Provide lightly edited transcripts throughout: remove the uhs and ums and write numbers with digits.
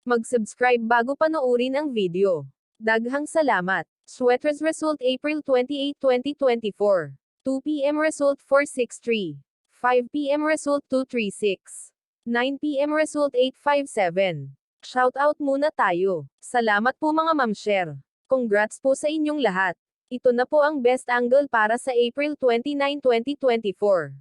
Mag-subscribe bago panoorin ang video. Daghang salamat. Sweaters result April 28, 2024. 2 p.m. result 463. 5 p.m. result 236. 9 p.m. result 857. Shoutout muna tayo. Salamat po mga ma'am-share. Congrats po sa inyong lahat. Ito na po ang best angle para sa April 29, 2024.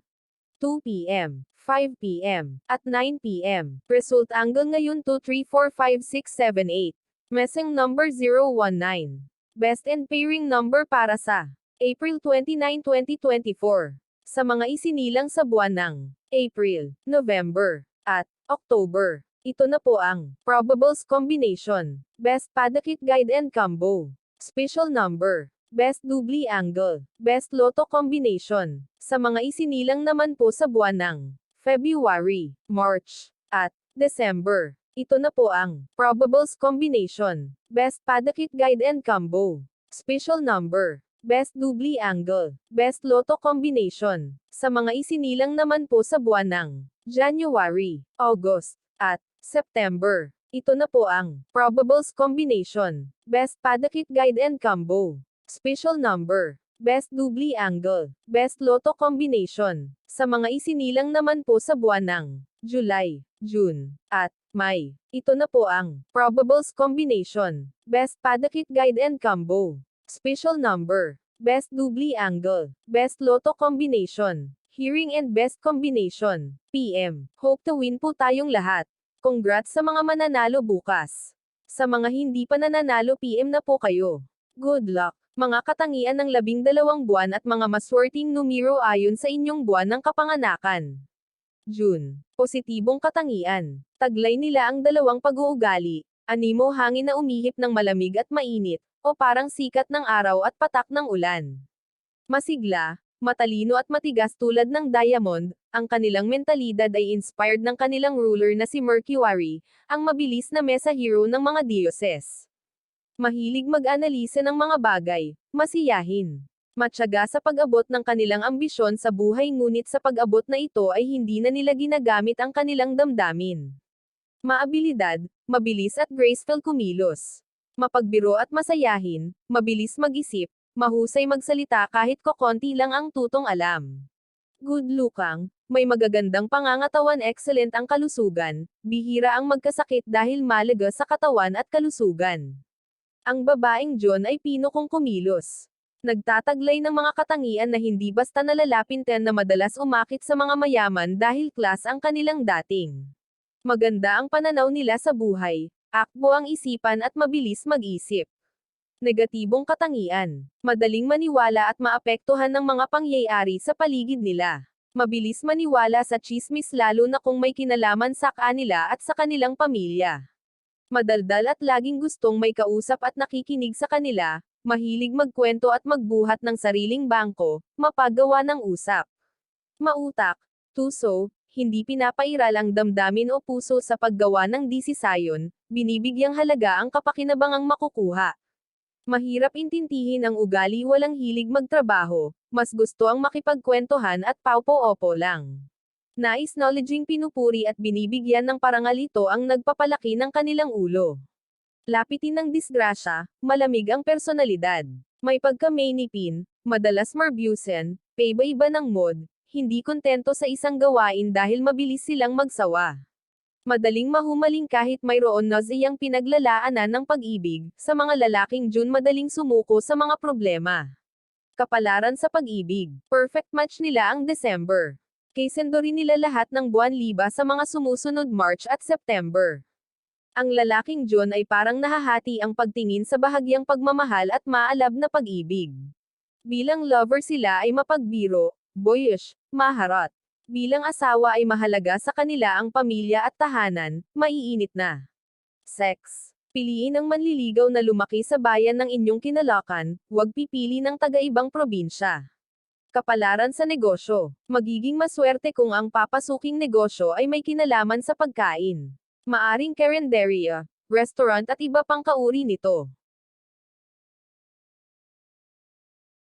2 p.m., 5 p.m., at 9 p.m. Result angle ngayon 2, 3, 4, 5, 6, 7, 8. Messing number 019. Best and pairing number para sa April 29, 2024. Sa mga isinilang sa buwan ng April, November, at October. Ito na po ang Probables Combination. Best Padakit Guide and Combo. Special Number. Best Doubly Angle. Best Lotto Combination. Sa mga isinilang naman po sa buwan ng February, March, at December. Ito na po ang Probables Combination. Best Padakit Guide and Combo. Special Number. Best Doubly Angle. Best Lotto Combination. Sa mga isinilang naman po sa buwan ng January, August, at September. Ito na po ang Probables Combination. Best Padakit Guide and Combo. Special Number. Best Doubly Angle. Best Lotto Combination. Sa mga isinilang naman po sa buwan ng July, June, at May. Ito na po ang Probables Combination. Best Padakit Guide and Combo. Special Number. Best Doubly Angle. Best Lotto Combination. Hearing and Best Combination. PM. Hope to win po tayong lahat. Congrats sa mga mananalo bukas. Sa mga hindi pa nananalo PM na po kayo. Good luck. Mga katangian ng 12 buwan at mga maswerteng numero ayon sa inyong buwan ng kapanganakan. June. Positibong katangian. Taglay nila ang dalawang pag-uugali. Animo hangin na umihip ng malamig at mainit, o parang sikat ng araw at patak ng ulan. Masigla, matalino at matigas tulad ng diamond, ang kanilang mentalidad ay inspired ng kanilang ruler na si Mercury, ang mabilis na mesa hero ng mga dioses. Mahilig mag-analisa ng mga bagay, masiyahin. Matyaga sa pag-abot ng kanilang ambisyon sa buhay ngunit sa pag-abot na ito ay hindi na nila ginagamit ang kanilang damdamin. Maabilidad, mabilis at graceful kumilos. Mapagbiro at masayahin, mabilis mag-isip, mahusay magsalita kahit kokonti lang ang tutong alam. Good looking, may magagandang pangangatawan, excellent ang kalusugan, bihira ang magkasakit dahil malaga sa katawan at kalusugan. Ang babaeng John ay pinukong kumilos. Nagtataglay ng mga katangian na hindi basta nalalapintan na madalas umakit sa mga mayaman dahil class ang kanilang dating. Maganda ang pananaw nila sa buhay, akbo ang isipan at mabilis mag-isip. Negatibong katangian. Madaling maniwala at maapektuhan ng mga pangyayari sa paligid nila. Mabilis maniwala sa tsismis lalo na kung may kinalaman sa kanila at sa kanilang pamilya. Madaldal at laging gustong may kausap at nakikinig sa kanila, mahilig magkwento at magbuhat ng sariling bangko, mapagawa ng usap. Mautak, tuso, hindi pinapairal ang damdamin o puso sa paggawa ng desisayon, binibigyang halaga ang kapakinabangang makukuha. Mahirap intindihin ang ugali, walang hilig magtrabaho, mas gusto ang makipagkwentuhan at paupo-opo lang. Nais knowledging pinupuri at binibigyan ng parangal, ito ang nagpapalaki ng kanilang ulo. Lapitin ng disgrasya, malamig ang personalidad. May pagka-mainipin, madalas marbusen, paiba-iba ng mood, hindi kontento sa isang gawain dahil mabilis silang magsawa. Madaling mahumaling kahit mayroon na siyang pinaglalaanan ng pag-ibig, sa mga lalaking June madaling sumuko sa mga problema. Kapalaran sa pag-ibig, perfect match nila ang December. Kaysendorin nila lahat ng buwan liba sa mga sumusunod March at September. Ang lalaking June ay parang nahahati ang pagtingin sa bahagyang pagmamahal at maalab na pag-ibig. Bilang lover sila ay mapagbiro, boyish, maharot. Bilang asawa ay mahalaga sa kanila ang pamilya at tahanan, maiinit na. Sex. Piliin ang manliligaw na lumaki sa bayan ng inyong kinalakan, huwag pipili ng taga-ibang probinsya. Kapalaran sa negosyo. Magiging maswerte kung ang papasuking negosyo ay may kinalaman sa pagkain. Maaring karinderya, restaurant at iba pang kauri nito.